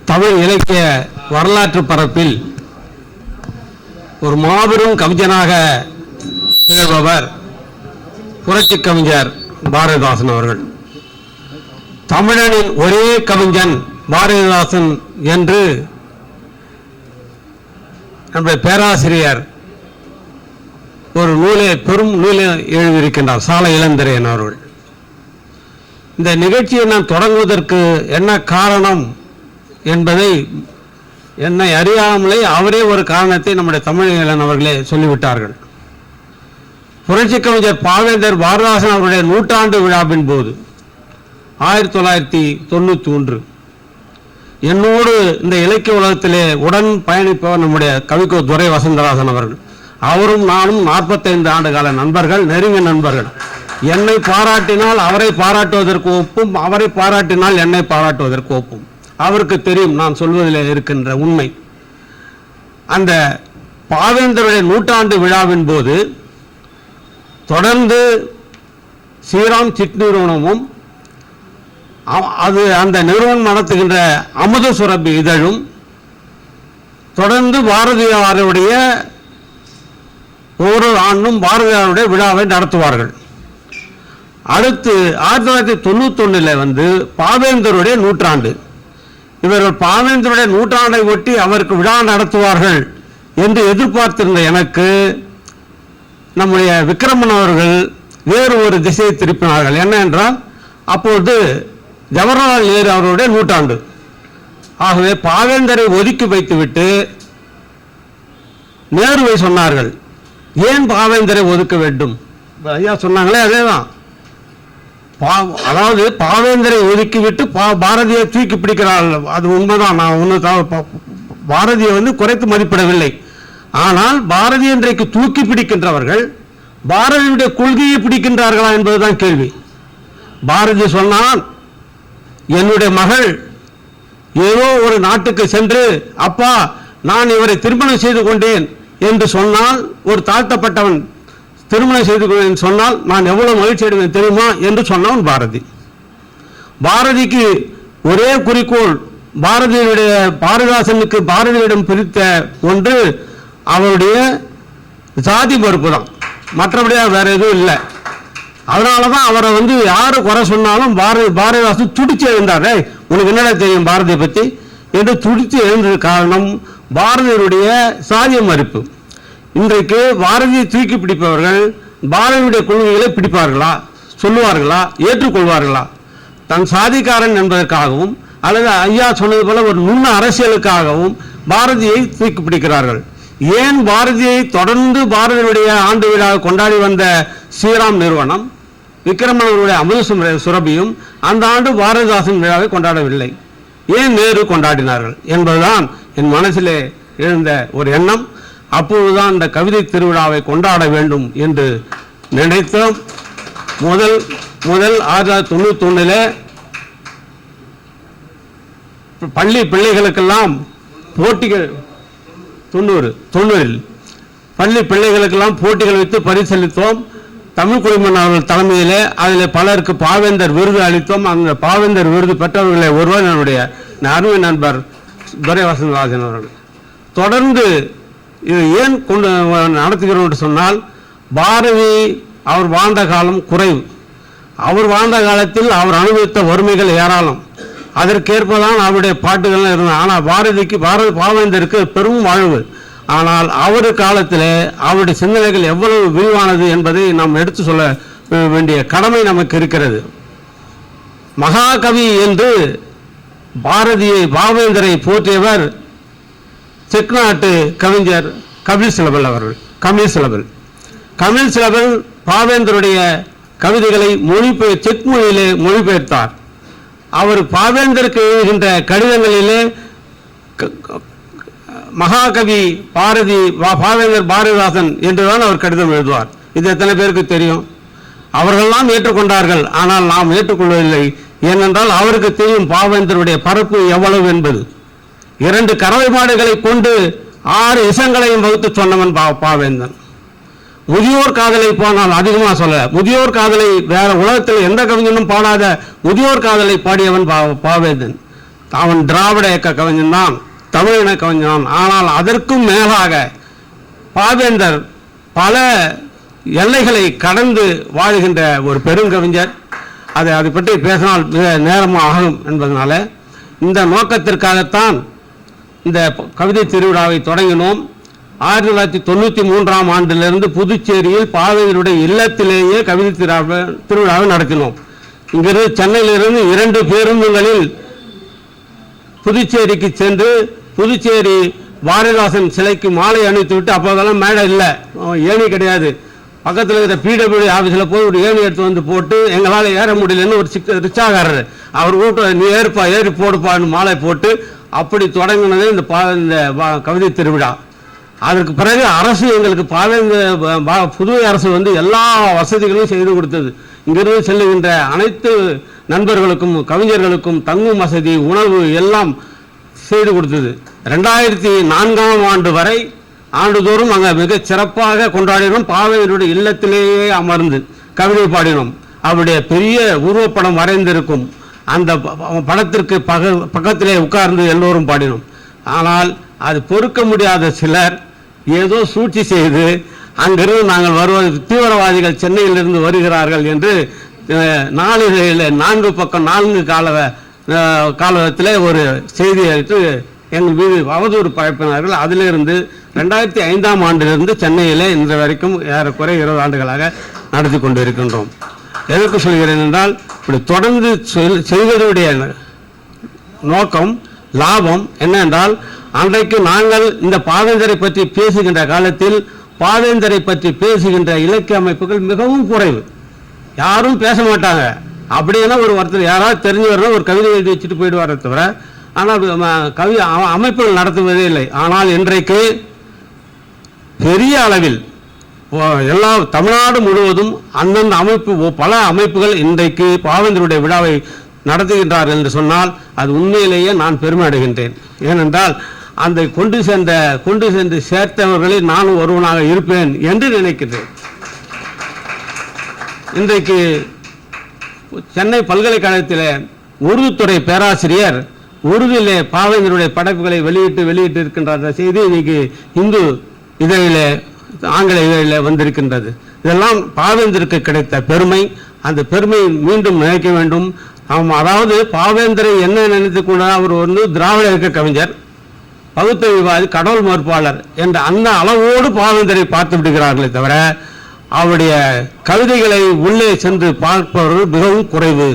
தமிழ் இலக்கிய வரலாற்று பரப்பில் ஒரு மாபெரும் கவிஞனாக திகழ்பவர் புரட்சி கவிஞர் பாரதிதாசன் அவர்கள். தமிழனின் ஒரே கவிஞன் பாரதிதாசன் என்று நம்முடைய பேராசிரியர் ஒரு பெரும் நூலை எழுதியிருக்கின்றார், சாலை இளந்திரையன் அவர்கள். இந்த நிகழ்ச்சியை நான் தொடங்குவதற்கு என்ன காரணம் என்பதை என்னை அறியாமலே அவரே ஒரு காரணத்தை நம்முடைய தமிழன் அவர்களே சொல்லிவிட்டார்கள். புரட்சி கவிஞர் பாவேந்தர் பாரதிதாசன் அவருடைய நூற்றாண்டு விழாவின் போது 1991 என்னோடு இந்த இலக்கிய உலகத்திலே உடன் பயணிப்பவர் நம்முடைய கவிக்கோ துரை வசந்தராசன் அவர்கள். அவரும் நானும் 45 ஆண்டு கால நண்பர்கள், நெருங்கிய நண்பர்கள். என்னை பாராட்டினால் அவரை பாராட்டுவதற்கு ஒப்பும், அவரை பாராட்டினால் என்னை பாராட்டுவதற்கு ஒப்பும். அவருக்கு தெரியும் நான் சொல்வதில் இருக்கின்ற உண்மை. அந்த பாவேந்தருடைய நூற்றாண்டு விழாவின் போது தொடர்ந்து ஸ்ரீராம் சிட் நிறுவனமும் அந்த நிறுவனம் நடத்துகின்ற அமுத சுரபி இதழும் தொடர்ந்து பாரதியாருடைய ஒவ்வொரு ஆண்டும் பாரதியாருடைய விழாவை நடத்துவார்கள். அடுத்து 1991 பாவேந்தருடைய நூற்றாண்டு. இவர்கள் பாவேந்தருடைய நூற்றாண்டை ஒட்டி அவருக்கு விழா நடத்துவார்கள் என்று எதிர்பார்த்திருந்த எனக்கு நம்முடைய விக்ரமன் அவர்கள் வேறு ஒரு திசையை திருப்பினார்கள். என்ன என்றால், அப்போது ஜவஹர்லால் நேரு அவருடைய நூற்றாண்டு. ஆகவே பாவேந்தரை ஒதுக்கி வைத்துவிட்டு நேருவை சொன்னார்கள், ஏன் பாவேந்தரை ஒதுக்க வேண்டும்? ஐயா சொன்னாங்களே அதேதான். அதாவது பாவேந்தரை ஒதுக்கிவிட்டு பாரதியை தூக்கி பிடிக்கிறார்கள். அது உண்மைதான். நான் ஒன்று பாரதியை குறைத்து மதிப்பிடவில்லை. ஆனால் பாரதி இன்றைக்கு தூக்கி பிடிக்கின்றவர்கள் பாரதியுடைய கொள்கையை பிடிக்கின்றார்களா என்பதுதான் கேள்வி. பாரதி சொன்னால், என்னுடைய மகள் ஏதோ ஒரு நாட்டுக்கு சென்று அப்பா நான் இவரை திருமணம் செய்து கொண்டேன் என்று சொன்னால், ஒரு தாழ்த்தப்பட்டவன் திருமணம் செய்து கொண்டேன் சொன்னால் நான் எவ்வளவு மகிழ்ச்சி அடைவேன் தெரியுமா என்று சொன்னவன் பாரதி. பாரதிக்கு ஒரே குறிக்கோள், பாரதிதாசனுக்கு பாரதியிடம் பிரித்த ஒன்று அவருடைய சாதி மறுப்பு தான். மற்றபடியாக வேற எதுவும் இல்லை. அதனாலதான் அவரை யாரு குறை சொன்னாலும் பாரதிதாசன் துடிச்சு எழுந்தார். உனக்கு என்னடா தெரியும் பாரதியை பத்தி என்று துடித்து எழுந்தது காரணம் பாரதியுடைய சாதிய மறுப்பு. இன்றைக்கு பாரதியை தூக்கி பிடிப்பவர்கள் பாரதியுடைய கொள்கைகளை பிடிப்பார்களா, சொல்லுவார்களா, ஏற்றுக்கொள்வார்களா? தன் சாதிக்காரன் என்பதற்காகவும் அல்லது ஐயா சொன்னது போல ஒரு நுண்ண அரசியலுக்காகவும் பாரதியை தூக்கி பிடிக்கிறார்கள். ஏன் பாரதியை தொடர்ந்து பாரதியுடைய ஆண்டு விழாவை கொண்டாடி வந்த ஸ்ரீராம் நிறுவனம் விக்ரமன் அவருடைய அமுத சுரபியும் அந்த ஆண்டு பாரதிதாசன் விழாவை கொண்டாடவில்லை? ஏன் நேரு கொண்டாடினார்கள் என்பதுதான் என் மனசிலே எழுந்த ஒரு எண்ணம். அப்போதுதான் இந்த கவிதை திருவிழாவை கொண்டாட வேண்டும் என்று நினைத்தோம். முதல் 1991 பள்ளி பிள்ளைகளுக்கெல்லாம் போட்டிகள் 90 பள்ளி பிள்ளைகளுக்கெல்லாம் போட்டிகள் வைத்து பரிசளித்தோம். தமிழ் குடிமன் அவர்கள் தலைமையிலே அதில் பலருக்கு பாவேந்தர் விருது அளித்தோம். அந்த பாவேந்தர் விருது பெற்றவர்களை ஒருவர் என்னுடைய அருமை நண்பர் துரை வசந்தராஜன் அவர்கள். தொடர்ந்து இது ஏன் கொண்டு நடத்துகிறோம் என்று சொன்னால், பாரதி அவர் வாழ்ந்த காலம் குறைவு. அவர் வாழ்ந்த காலத்தில் அவர் அனுபவித்த வறுமைகள் ஏராளம். அதற்கேற்பதான் அவருடைய பாட்டுகள் இருந்தன. ஆனால் பாவேந்தருக்கு பெரும் வாழ்வு. ஆனால் அவர் காலத்தில் அவருடைய சிந்தனைகள் எவ்வளவு விரிவானது என்பதை நாம் எடுத்து சொல்ல வேண்டிய கடமை நமக்கு இருக்கிறது. மகாகவி என்று பாவேந்தரை போற்றியவர் செக் நாட்டு கவிஞர் கபில் சிலபல் அவர்கள். கபில் சிலபல் பாவேந்தருடைய கவிதைகளை செக் மொழியிலே மொழிபெயர்த்தார். அவர் பாவேந்தருக்கு எழுதுகின்ற கடிதங்களிலே மகாகவி பாவேந்தர் பாரதிதாசன் என்றுதான் அவர் கடிதம் எழுதுவார். இது எத்தனை பேருக்கு தெரியும்? அவர்களெல்லாம் ஏற்றுக்கொண்டார்கள், ஆனால் நாம் ஏற்றுக்கொள்ளவில்லை. ஏனென்றால் அவருக்கு தெரியும் பாவேந்தருடைய பரப்பு எவ்வளவு என்பது. 2 கறவை மாடுகளை கொண்டு 6 இசங்களையும் வகுத்து சொன்னவன் பாவேந்தன். முதியோர் காதலை போனால் அதிகமாக சொல்ல, முதியோர் காதலை வேற உலகத்தில் எந்த கவிஞனும் பாடாத முதியோர் காதலை பாடியவன் பாவேந்தன். அவன் திராவிட இயக்க கவிஞன் தான், தமிழின கவிஞன். ஆனால் அதற்கும் மேலாக பாவேந்தர் பல எல்லைகளை கடந்து வாழ்கின்ற ஒரு பெருங்கவிஞர். அதை பற்றி பேசினால் நேரமும் ஆகும் என்பதனால இந்த நோக்கத்திற்காகத்தான் இந்த கவிதை திருவிழாவை தொடங்கினோம். 1993ஆம் ஆண்டிலிருந்து புதுச்சேரியில் பாவேந்தருடைய இல்லத்திலேயே கவிதை திருவிழாவை நடத்தினோம். இங்கிருந்து சென்னையிலிருந்து 2 பேருந்துகளில் புதுச்சேரிக்கு சென்று புதுச்சேரி பாரதிதாசன் சிலைக்கு மாலை அணிவித்துவிட்டு, அப்போதெல்லாம் மேடை இல்லை, ஏணி கிடையாது, பக்கத்தில் இருக்கிற பிடபிள்யூ ஆஃபீஸில் போய் ஒரு ஏணி எடுத்து வந்து போட்டு எங்களால் ஏற முடியலன்னு ஒரு ரிச்சாகாரர் அவர் கூட்ட நீ ஏறுப்பா ஏறி போடுப்பான்னு மாலை போட்டு அப்படி தொடங்கினது இந்த கவிதை திருவிழா. அதற்கு பிறகு அரசு எங்களுக்கு புதுவை அரசு வந்து எல்லா வசதிகளும் செய்து கொடுத்தது. இங்கிருந்து செல்லுகின்ற அனைத்து நண்பர்களுக்கும் கவிஞர்களுக்கும் தங்கும் வசதி, உணவு எல்லாம் செய்து கொடுத்தது. 2004ஆம் ஆண்டு வரை ஆண்டுதோறும் நாங்கள் மிக சிறப்பாக கொண்டாடினோம். பாவேந்தருடைய இல்லத்திலேயே அமர்ந்து கவிதை பாடினோம். அவருடைய பெரிய உருவப்படம் வரைந்திருக்கும் அந்த படத்திற்கு பக்கத்திலே உட்கார்ந்து எல்லோரும் பாடினோம். ஆனால் அது பொறுக்க முடியாத சிலர் ஏதோ சூழ்ச்சி செய்து அங்கிருந்து நாங்கள் வருவது தீவிரவாதிகள் சென்னையிலிருந்து வருகிறார்கள் என்று நாளிதழில் 4 பக்கம் 4 காலத்தில் ஒரு செய்தியை எங்கள் மீது அவதூறு பரப்பினார்கள். அதிலிருந்து 2005ஆம் ஆண்டிலிருந்து சென்னையிலே இன்று வரைக்கும் ஏறக்குறைய 20 ஆண்டுகளாக நடத்தி கொண்டு இருக்கின்றோம். எதற்கு சொல்கிறேன் என்றால், இப்படி தொடர்ந்து செய்வதுடைய நோக்கம் லாபம் என்னென்றால், அன்றைக்கு நாங்கள் இந்த பாவேந்தரை பற்றி பேசுகின்ற காலத்தில் பாவேந்தரை பற்றி பேசுகின்ற இலக்கிய அமைப்புகள் மிகவும் குறைவு, யாரும் பேச மாட்டாங்க. அப்படின்னா ஒருத்தர் யாராவது தெரிஞ்சவர்கள் ஒரு கவிதை எழுதி வச்சுட்டு போயிடுவாரே தவிர, ஆனால் அமைப்புகள் நடத்துவதே இல்லை. ஆனால் இன்றைக்கு பெரிய அளவில் எல்லா தமிழ்நாடு முழுவதும் அந்தந்த அமைப்பு பல அமைப்புகள் இன்றைக்கு பாவேந்தருடைய விழாவை நடத்துகின்றார்கள் என்று சொன்னால் அது உண்மையிலேயே நான் பெருமை அடைகின்றேன். ஏனென்றால் அந்த கொண்டு சென்று சேர்த்தவர்களில் நானும் ஒருவனாக இருப்பேன் என்று நினைக்கிறேன். இன்றைக்கு சென்னை பல்கலைக்கழகத்தில் உருதுத்துறை பேராசிரியர் உருதிலே பாவேந்தருடைய படைப்புகளை வெளியிட்டு இருக்கின்ற செய்தி இன்னைக்கு இந்து இதழிலே ஆங்கில இதழில் வந்திருக்கின்றது. இதெல்லாம் பாவேந்தருக்கு கிடைத்த பெருமை. அந்த பெருமையை மீண்டும் நினைக்க வேண்டும். அதாவது பாவேந்தரை என்ன நினைத்துக் கொண்டார், அவர் வந்து திராவிட இயக்க கவிஞர், பகுத்தறிவாதி, கடவுள் மறுப்பாளர் என்ற அந்த அளவோடு பாவேந்தரை பார்த்து விடுகிறார்களே தவிர அவருடைய கவிதைகளை உள்ளே சென்று பார்ப்பவர்கள் மிகவும் குறைவு,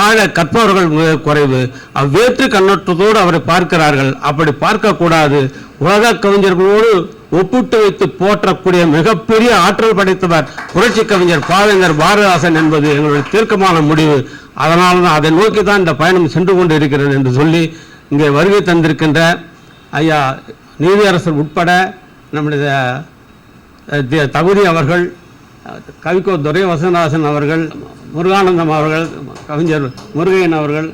ஆழ கற்பவர்கள் மிக குறைவு. வேற்று கண்ணோட்டத்தோடு அவரை பார்க்கிறார்கள். அப்படி பார்க்கக்கூடாது. உலக கவிஞர்களோடு ஒப்பிட்டு வைத்து போற்றக்கூடிய மிகப்பெரிய ஆற்றல் படைத்தவர் புரட்சி கவிஞர் பாவேந்தர் பாரதிதாசன் என்பது எங்களுடைய தீர்க்கமான முடிவு. அதனால தான் அதை நோக்கி தான் இந்த பயணம் சென்று கொண்டு இருக்கிறது என்று சொல்லி இங்கே வருகை தந்திருக்கின்ற ஐயா நீதியரசர் உட்பட நம்முடைய தகுதி அவர்கள், கவிக்கோ துரை வசனராசன் அவர்கள், முருகானந்தம் அவர்கள், கவிஞர் முருகையன் அவர்கள்,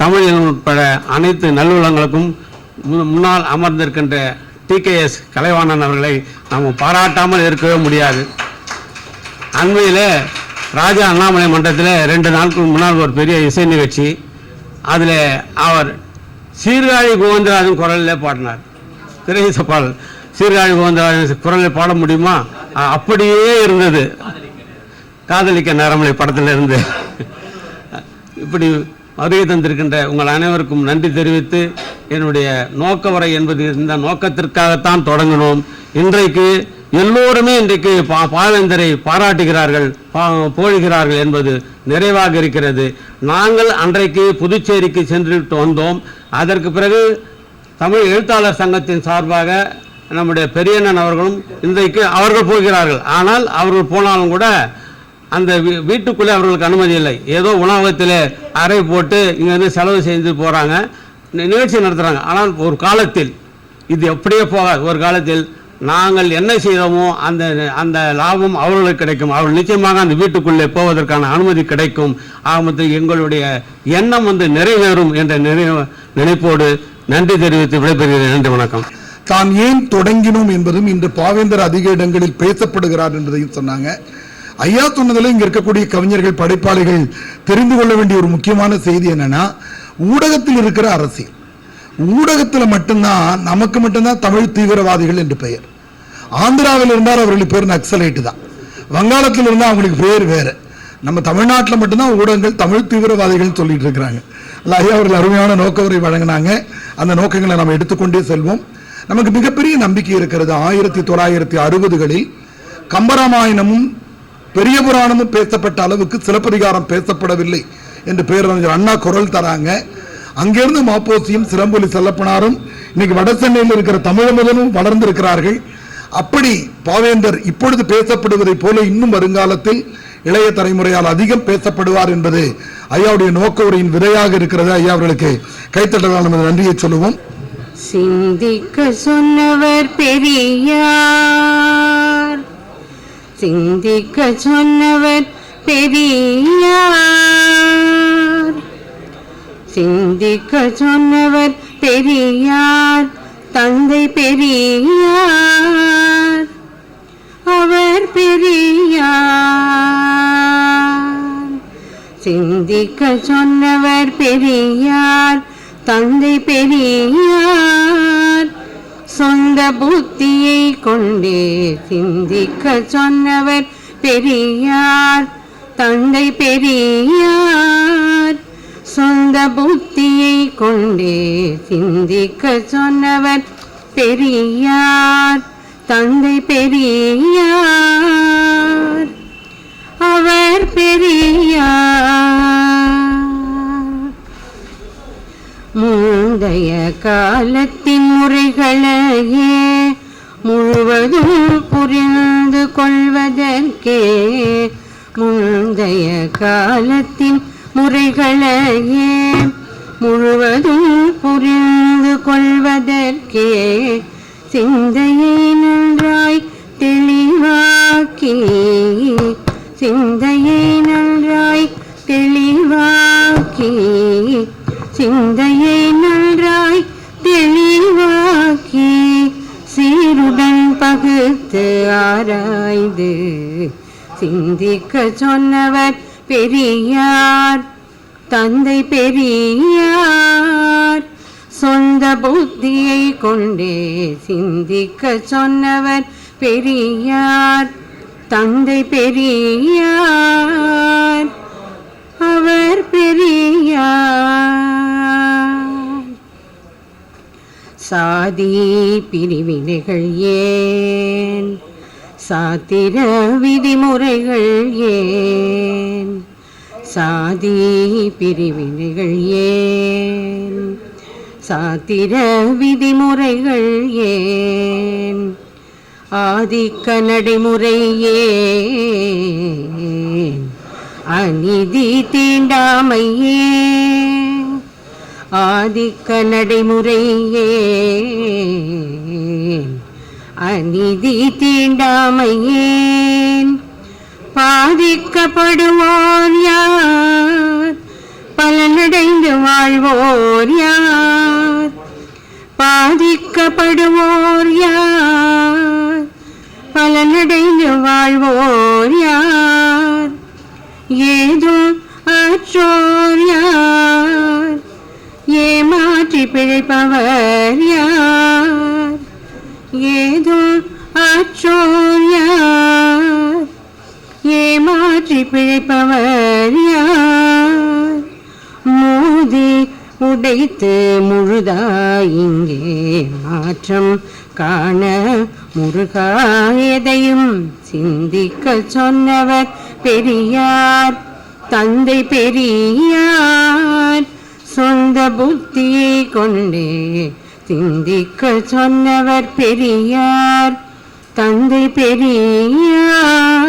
தமிழ் உட்பட அனைத்து நல்லுள்ளங்களுக்கும் முன்னால் அமர்ந்திருக்கின்ற TKS கலைவாணன் அவர்களை நாம் பாராட்டாமல் இருக்கவே முடியாது. அண்மையில் ராஜா அண்ணாமலை மன்றத்தில் 2 நாட்களுக்கு முன்னால் ஒரு பெரிய இசை நிகழ்ச்சி, அதில் அவர் சீர்காழி கோவிந்தராஜன் குரலில் பாடினார். திரையிசப்பால் சீர்காழி கோவிந்தராஜன் குரலில் பாட முடியுமா? அப்படியே இருந்தது காதலிக்க நேரமலை படத்திலிருந்து. இப்படி வருகை தந்திருக்கின்ற உங்கள் அனைவருக்கும் நன்றி தெரிவித்து, என்னுடைய நோக்க வரை என்பது இந்த நோக்கத்திற்காகத்தான் தொடங்கினோம். இன்றைக்கு எல்லோருமே இன்றைக்கு பாவேந்தரை பாராட்டுகிறார்கள், போழுகிறார்கள் என்பது நிறைவாக இருக்கிறது. நாங்கள் அன்றைக்கு புதுச்சேரிக்கு சென்றுவிட்டு வந்தோம். அதற்கு பிறகு தமிழ் எழுத்தாளர் சங்கத்தின் சார்பாக நம்முடைய பெரியண்ணன் அவர்களும் இன்றைக்கு அவர்கள் போகிறார்கள். ஆனால் அவர்கள் போனாலும் கூட அந்த வீட்டுக்குள்ளே அவர்களுக்கு அனுமதி இல்லை. ஏதோ உணவகத்தில் அறை போட்டு இங்கேருந்து செலவு செய்து போகிறாங்க, நிகழ்ச்சி நடத்துகிறாங்க. ஆனால் ஒரு காலத்தில் இது எப்படியே போகாது. ஒரு காலத்தில் நாங்கள் என்ன செய்தோமோ அந்த லாபம் அவர்களுக்கு கிடைக்கும். அவர்கள் நிச்சயமாக அந்த வீட்டுக்குள்ளே போவதற்கான அனுமதி கிடைக்கும். ஆக எங்களுடைய எண்ணம் வந்து நிறைவேறும் என்ற நினைப்போடு நன்றி தெரிவித்து விடைபெறுகிறேன். நன்றி, வணக்கம். தான் ஏன் தொடங்கினோம் என்பதும் இன்று பாவேந்தர் அதிக இடங்களில் பேசப்படுகிறார் என்பதையும் சொன்னாங்க. ஐயா சொன்னதில் இங்க இருக்கக்கூடிய கவிஞர்கள், படைப்பாளிகள் தெரிந்து கொள்ள வேண்டிய ஒரு முக்கியமான செய்தி என்னன்னா, ஊடகத்தில் இருக்கிற அரசியல் ஊடகத்தில் மட்டும்தான் நமக்கு மட்டும்தான் தமிழ் தீவிரவாதிகள் என்று பெயர். ஆந்திராவில் இருந்தால் அவர்களுக்கு பேர் நக்சலைட்டு தான், வங்காளத்தில் இருந்தால் அவங்களுக்கு பேர் வேறு. நம்ம தமிழ்நாட்டில் மட்டும்தான் ஊடகங்கள் தமிழ் தீவிரவாதிகள் சொல்லிட்டு இருக்கிறாங்க. ஐயா அவர்கள் அருமையான நோக்கவுரை வழங்கினாங்க. அந்த நோக்கங்களை நம்ம எடுத்துக்கொண்டே செல்வோம். நமக்கு மிகப்பெரிய நம்பிக்கை இருக்கிறது. 1960களில் கம்பராமாயணமும் பெரிய புராணமும் பேசப்பட்ட அளவுக்கு சிலப்பதிகாரம் பேசப்படவில்லை என்று பேரறிஞர் அண்ணா குரல் தராங்க. அங்கிருந்து மாப்போசியும் சிலம்பொலி செல்லப்பனாரும் இன்னைக்கு வட சென்னையில் இருக்கிற தமிழமுதனும் வளர்ந்திருக்கிறார்கள். அப்படி பாவேந்தர் இப்பொழுது பேசப்படுவதை போல இன்னும் வருங்காலத்தில் இளைய தலைமுறையால் அதிகம் பேசப்படுவார் என்பது ஐயாவுடைய நோக்க உரையின் விதையாக இருக்கிறது. ஐயா அவர்களுக்கு கைத்தட்டலால் நமது நன்றியை சொல்லுவோம். சிந்திக்க சொன்னவர் பெரியார், சிந்திக்க சொன்னவர் பெரியார், சிந்திக்க சொன்னவர் பெரியார், தந்தை பெரியார், அவர் பெரியார். சிந்திக்க சொன்னவர் பெரியார், தந்தை பெரியார், சொந்த புத்தியை கொண்டே சிந்திக்க சொன்னவர் பெரியார், தந்தை பெரியார், சொந்த புத்தியை கொண்டே சிந்திக்க சொன்னவர் பெரியார், தந்தை பெரியார், அவர் பெரியார். முந்தைய காலத்தின் முறைகளையே முழுவதும் புரிந்து கொள்வதற்கே, முந்தைய காலத்தின் முறைகளையே முழுவதும் புரிந்து கொள்வதற்கே, சிந்தையை நன்றாய் தெளிவாக்கி, சிந்தையை நன்றாய் தெளிவாக்கி, சிந்தையை நன்றாய் தெளிவாக்கி, சீருடன் பகுத்து ஆராய்ந்து சிந்திக்க சொன்னவர் பெரியார், தந்தை பெரியார், சொந்த புத்தியை கொண்டே சிந்திக்க சொன்னவர் பெரியார், தந்தை பெரியார், அவர் பெரியார். சாதி பிரிவினைகள் ஏன், சாத்திர விதிமுறைகள் ஏன், சாதி பிரிவினைகள் ஏன், சாத்திர விதிமுறைகள் ஏன், ஆதிக்க நடைமுறை ஏன், அநீதி தீண்டாமை ஏன், ஆதிக்க நடைமுறை ஏன், அநீதி தீண்டாமை ஏன், பாதிக்கப்படுவோர் யார், பலனடைந்து வாழ்வோர் யார், பாதிக்கப்படுவோர் யார், பலனடைந்து வாழ்வோர் யார், ஏதும் அற்றோர் யார், ஏமாற்றி பிழைப்பவர் யார், ஏதும் அற்றோர் யார், ஏமாற்றி பிழைப்பவர் யார், மோதி உடைத்து முழுதாய் இங்கே மாற்றம் காண முருகா எதையும் சிந்திக்க சொன்னவர் பெரியார், தந்தை பெரியார், சொந்த புத்தியை கொண்டே சிந்திக்க சொன்னவர் பெரியார், தந்தை பெரியார்.